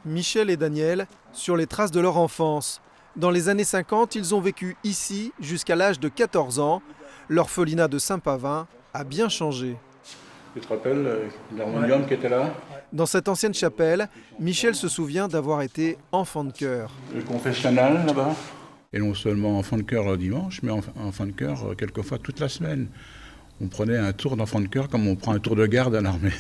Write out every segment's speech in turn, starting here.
Michel et Daniel, sur les traces de leur enfance. Dans les années 50, ils ont vécu ici jusqu'à l'âge de 14 ans. L'orphelinat de Saint-Pavin a bien changé. Tu te rappelles l'harmonium qui était là? Dans cette ancienne chapelle, Michel se souvient d'avoir été enfant de chœur. Le confessionnal là-bas? Et non seulement enfant de chœur le dimanche, mais enfant de chœur quelquefois toute la semaine. On prenait un tour d'enfant de chœur comme on prend un tour de garde à l'armée.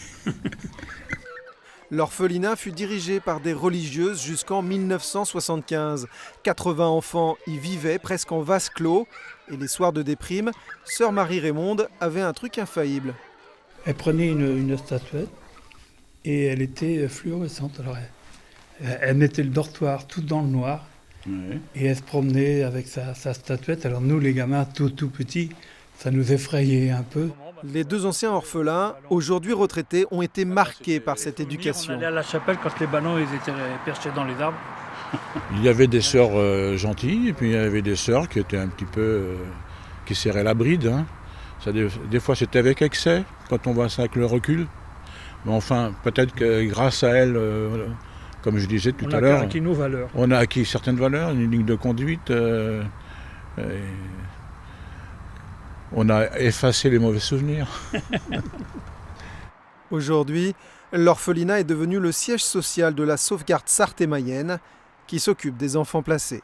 L'orphelinat fut dirigé par des religieuses jusqu'en 1975. 80 enfants y vivaient presque en vase clos. Et les soirs de déprime, sœur Marie-Raymonde avait un truc infaillible. Elle prenait une statuette et elle était fluorescente. Alors elle mettait le dortoir tout dans le noir. Oui. Et elle se promenait avec sa statuette. Alors nous, les gamins, tout petits, ça nous effrayait un peu. Les deux anciens orphelins, aujourd'hui retraités, ont été marqués par cette éducation. On allait à la chapelle quand les ballons ils étaient perchés dans les arbres. Il y avait des sœurs gentilles, et puis il y avait des sœurs qui étaient un petit peu... qui serraient la bride. Hein. Ça, des fois c'était avec excès, quand on voit ça avec le recul. Mais enfin, peut-être que grâce à elles, comme je disais tout à l'heure... On a acquis nos valeurs. On a acquis certaines valeurs, une ligne de conduite. On a effacé les mauvais souvenirs. Aujourd'hui, l'orphelinat est devenu le siège social de la sauvegarde sarthe-et-mayenne qui s'occupe des enfants placés.